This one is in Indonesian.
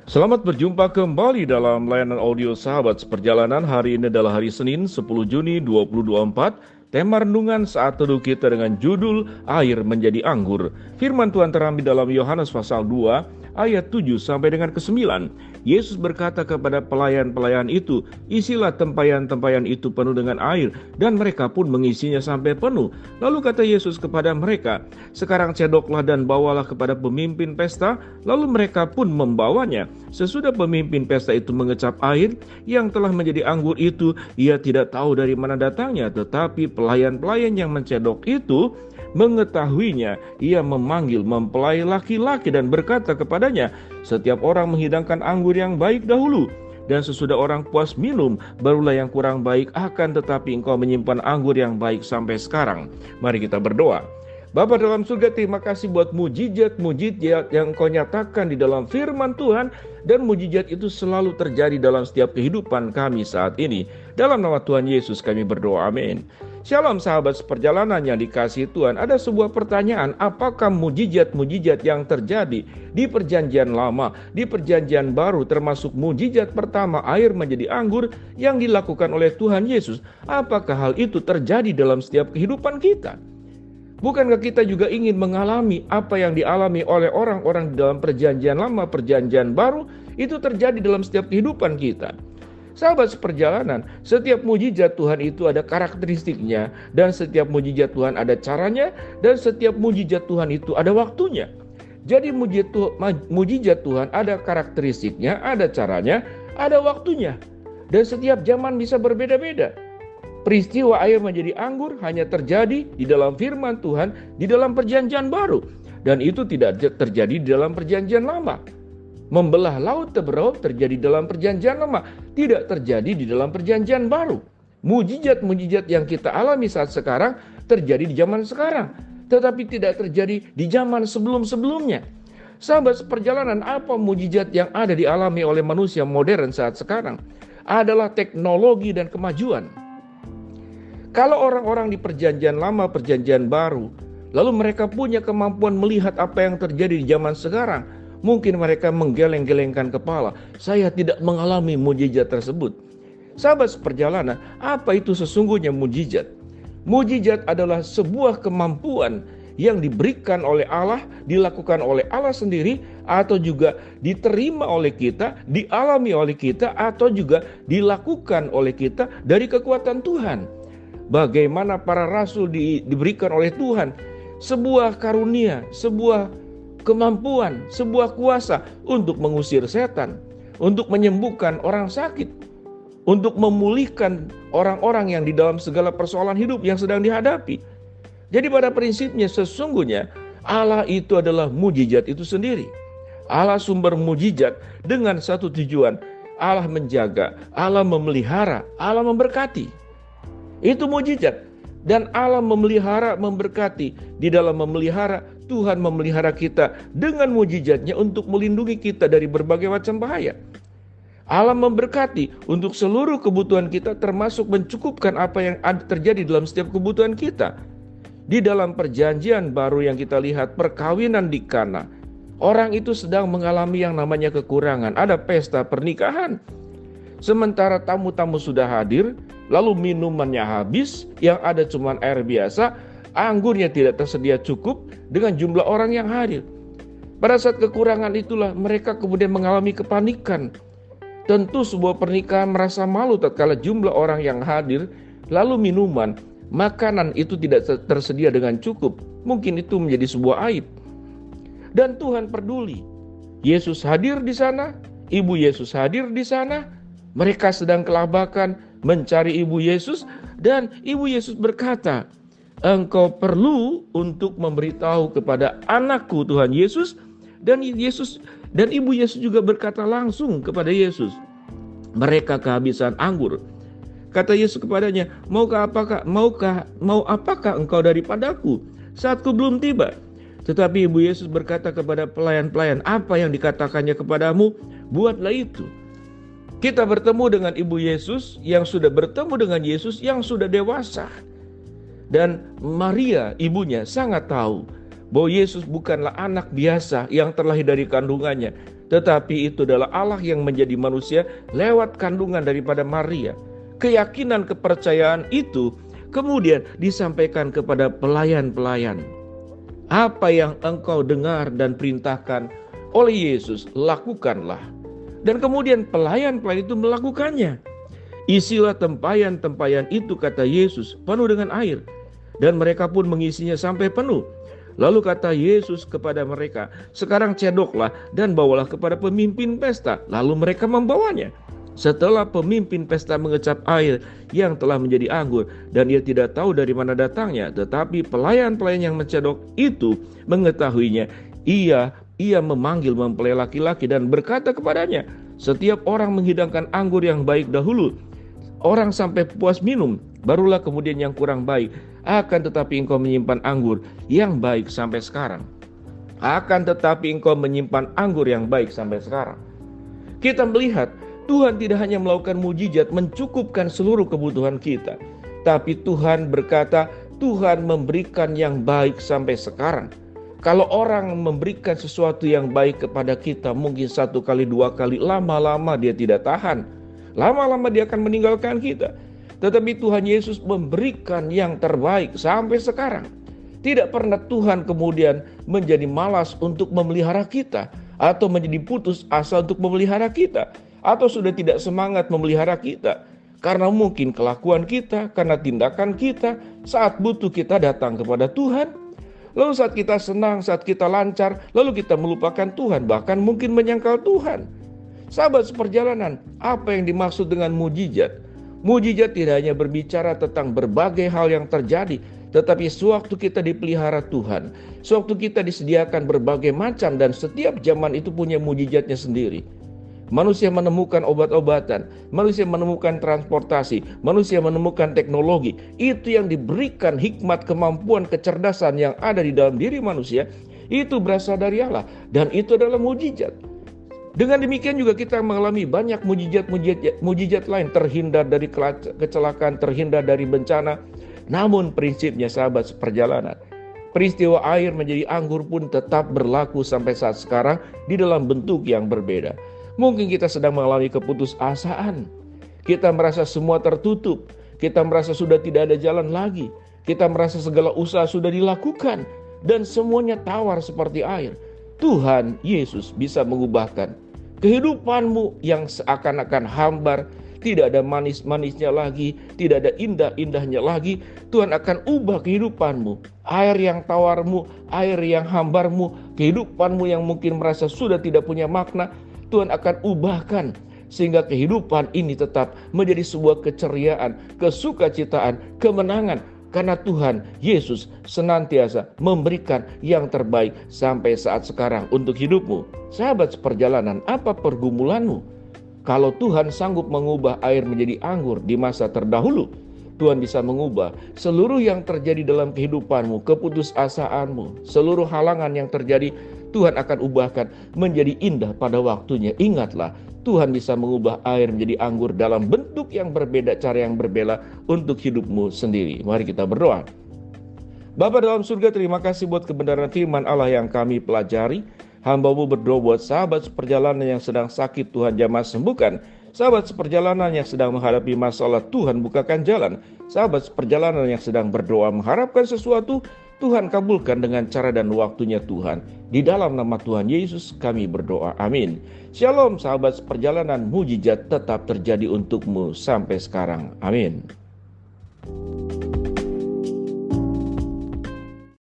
Selamat berjumpa kembali dalam layanan audio Sahabat Seperjalanan. Hari ini adalah hari Senin 10 Juni 2024. Tema renungan saat teduh kita dengan judul Air Menjadi Anggur. Firman Tuhan terambil dalam Yohanes pasal 2 ayat 7 sampai dengan ke-9. Yesus berkata kepada pelayan-pelayan itu, "Isilah tempayan-tempayan itu penuh dengan air," dan mereka pun mengisinya sampai penuh. Lalu kata Yesus kepada mereka, "Sekarang cedoklah dan bawalah kepada pemimpin pesta." Lalu mereka pun membawanya. Sesudah pemimpin pesta itu mengecap air yang telah menjadi anggur itu, ia tidak tahu dari mana datangnya, tetapi pelayan-pelayan yang mencedok itu mengetahuinya. Ia memanggil mempelai laki-laki dan berkata kepadanya, "Setiap orang menghidangkan anggur yang baik dahulu, dan sesudah orang puas minum, barulah yang kurang baik akan, tetapi engkau menyimpan anggur yang baik sampai sekarang." Mari kita berdoa. Bapa dalam surga, terima kasih buat mujizat yang Engkau nyatakan di dalam firman Tuhan, dan mujizat itu selalu terjadi dalam setiap kehidupan kami saat ini. Dalam nama Tuhan Yesus kami berdoa, amin. Shalom sahabat seperjalanan yang dikasihi Tuhan. Ada sebuah pertanyaan, apakah mujizat-mujizat yang terjadi di perjanjian lama, di perjanjian baru, termasuk mujizat pertama air menjadi anggur yang dilakukan oleh Tuhan Yesus, apakah hal itu terjadi dalam setiap kehidupan kita? Bukankah kita juga ingin mengalami apa yang dialami oleh orang-orang di dalam perjanjian lama, perjanjian baru, itu terjadi dalam setiap kehidupan kita? Sahabat seperjalanan, setiap mujizat Tuhan itu ada karakteristiknya, dan setiap mujizat Tuhan ada caranya, dan setiap mujizat Tuhan itu ada waktunya. Jadi mujizat Tuhan ada karakteristiknya, ada caranya, ada waktunya. Dan setiap zaman bisa berbeda-beda. Peristiwa air menjadi anggur hanya terjadi di dalam firman Tuhan di dalam perjanjian baru, dan itu tidak terjadi di dalam perjanjian lama. Membelah laut Teberau terjadi dalam perjanjian lama, tidak terjadi di dalam perjanjian baru. Mujizat-mujizat yang kita alami saat sekarang terjadi di zaman sekarang, tetapi tidak terjadi di zaman sebelum-sebelumnya. Sahabat seperjalanan, apa mujizat yang ada dialami oleh manusia modern saat sekarang? Adalah teknologi dan kemajuan. Kalau orang-orang di perjanjian lama, perjanjian baru, lalu mereka punya kemampuan melihat apa yang terjadi di zaman sekarang, mungkin mereka menggeleng-gelengkan kepala, "Saya tidak mengalami mujizat tersebut." Sahabat seperjalanan, apa itu sesungguhnya mujizat? Mujizat adalah sebuah kemampuan yang diberikan oleh Allah, dilakukan oleh Allah sendiri, atau juga diterima oleh kita, dialami oleh kita, atau juga dilakukan oleh kita dari kekuatan Tuhan. Bagaimana para rasul diberikan oleh Tuhan sebuah karunia, sebuah kemampuan, sebuah kuasa untuk mengusir setan, untuk menyembuhkan orang sakit, untuk memulihkan orang-orang yang di dalam segala persoalan hidup yang sedang dihadapi. Jadi pada prinsipnya sesungguhnya Allah itu adalah mujizat itu sendiri. Allah sumber mujizat dengan satu tujuan, Allah menjaga, Allah memelihara, Allah memberkati. Itu mujizat. Dan Allah memelihara, memberkati. Di dalam memelihara, Tuhan memelihara kita dengan mujizatnya untuk melindungi kita dari berbagai macam bahaya. Allah memberkati untuk seluruh kebutuhan kita, termasuk mencukupkan apa yang terjadi dalam setiap kebutuhan kita. Di dalam perjanjian baru yang kita lihat, perkawinan di Kana, orang itu sedang mengalami yang namanya kekurangan. Ada pesta pernikahan. Sementara tamu-tamu sudah hadir, lalu minumannya habis, yang ada cuma air biasa, anggurnya tidak tersedia cukup dengan jumlah orang yang hadir. Pada saat kekurangan itulah mereka kemudian mengalami kepanikan. Tentu sebuah pernikahan merasa malu tatkala jumlah orang yang hadir, lalu minuman, makanan itu tidak tersedia dengan cukup. Mungkin itu menjadi sebuah aib. Dan Tuhan peduli. Yesus hadir di sana, Ibu Yesus hadir di sana. Mereka sedang kelabakan mencari Ibu Yesus, dan Ibu Yesus berkata, "Engkau perlu untuk memberitahu kepada anakku Tuhan Yesus." Dan Ibu Yesus juga berkata langsung kepada Yesus, "Mereka kehabisan anggur." Kata Yesus kepadanya, "Mau apakah engkau daripadaku? Saatku belum tiba." Tetapi Ibu Yesus berkata kepada pelayan-pelayan, "Apa yang dikatakannya kepadamu, buatlah itu." Kita bertemu dengan Ibu Yesus yang sudah bertemu dengan Yesus yang sudah dewasa. Dan Maria, ibunya, sangat tahu bahwa Yesus bukanlah anak biasa yang terlahir dari kandungannya, tetapi itu adalah Allah yang menjadi manusia lewat kandungan daripada Maria. Keyakinan kepercayaan itu kemudian disampaikan kepada pelayan-pelayan. Apa yang engkau dengar dan perintahkan oleh Yesus, lakukanlah. Dan kemudian pelayan-pelayan itu melakukannya. Isilah tempayan-tempayan itu, kata Yesus, penuh dengan air. Dan mereka pun mengisinya sampai penuh. Lalu kata Yesus kepada mereka, sekarang cedoklah dan bawalah kepada pemimpin pesta. Lalu mereka membawanya. Setelah pemimpin pesta mengecap air yang telah menjadi anggur, dan ia tidak tahu dari mana datangnya, tetapi pelayan-pelayan yang mencedok itu mengetahuinya. Ia memanggil mempelai laki-laki dan berkata kepadanya, setiap orang menghidangkan anggur yang baik dahulu, orang sampai puas minum, barulah kemudian yang kurang baik. Akan tetapi engkau menyimpan anggur yang baik sampai sekarang. Kita melihat Tuhan tidak hanya melakukan mujizat mencukupkan seluruh kebutuhan kita, tapi Tuhan berkata, Tuhan memberikan yang baik sampai sekarang. Kalau orang memberikan sesuatu yang baik kepada kita, mungkin 1 kali, 2 kali, lama-lama dia tidak tahan. Lama-lama dia akan meninggalkan kita. Tetapi Tuhan Yesus memberikan yang terbaik sampai sekarang. Tidak pernah Tuhan kemudian menjadi malas untuk memelihara kita, atau menjadi putus asa untuk memelihara kita, atau sudah tidak semangat memelihara kita. Karena mungkin kelakuan kita, karena tindakan kita, saat butuh kita datang kepada Tuhan. Lalu saat kita senang, saat kita lancar, lalu kita melupakan Tuhan, bahkan mungkin menyangkal Tuhan. Sahabat seperjalanan, apa yang dimaksud dengan mujizat? Mujizat tidak hanya berbicara tentang berbagai hal yang terjadi, tetapi sewaktu kita dipelihara Tuhan, sewaktu kita disediakan berbagai macam, dan setiap zaman itu punya mujizatnya sendiri. Manusia menemukan obat-obatan, manusia menemukan transportasi, manusia menemukan teknologi. Itu yang diberikan hikmat, kemampuan, kecerdasan yang ada di dalam diri manusia, itu berasal dari Allah, dan itu adalah mujizat. Dengan demikian juga kita mengalami banyak mujizat lain, terhindar dari kecelakaan, terhindar dari bencana. Namun prinsipnya sahabat seperjalanan, peristiwa air menjadi anggur pun tetap berlaku sampai saat sekarang di dalam bentuk yang berbeda. Mungkin kita sedang mengalami keputusasaan. Kita merasa semua tertutup. Kita merasa sudah tidak ada jalan lagi. Kita merasa segala usaha sudah dilakukan dan semuanya tawar seperti air. Tuhan Yesus bisa mengubahkan kehidupanmu yang seakan-akan hambar, tidak ada manis-manisnya lagi, tidak ada indah-indahnya lagi. Tuhan akan ubah kehidupanmu. Air yang tawarmu, air yang hambarmu, kehidupanmu yang mungkin merasa sudah tidak punya makna, Tuhan akan ubahkan sehingga kehidupan ini tetap menjadi sebuah keceriaan, kesukacitaan, kemenangan. Karena Tuhan Yesus senantiasa memberikan yang terbaik sampai saat sekarang untuk hidupmu. Sahabat seperjalanan, apa pergumulanmu? Kalau Tuhan sanggup mengubah air menjadi anggur di masa terdahulu, Tuhan bisa mengubah seluruh yang terjadi dalam kehidupanmu, keputusasaanmu, seluruh halangan yang terjadi, Tuhan akan ubahkan menjadi indah pada waktunya. Ingatlah, Tuhan bisa mengubah air menjadi anggur dalam bentuk yang berbeda, cara yang berbeda untuk hidupmu sendiri. Mari kita berdoa. Bapa dalam surga, terima kasih buat kebenaran firman Allah yang kami pelajari. Hamba-Mu berdoa buat sahabat seperjalanan yang sedang sakit, Tuhan jamah sembuhkan. Sahabat seperjalanan yang sedang menghadapi masalah, Tuhan bukakan jalan. Sahabat seperjalanan yang sedang berdoa mengharapkan sesuatu, Tuhan kabulkan dengan cara dan waktunya Tuhan. Di dalam nama Tuhan Yesus kami berdoa, amin. Shalom sahabat seperjalanan, mujizat tetap terjadi untukmu sampai sekarang, amin.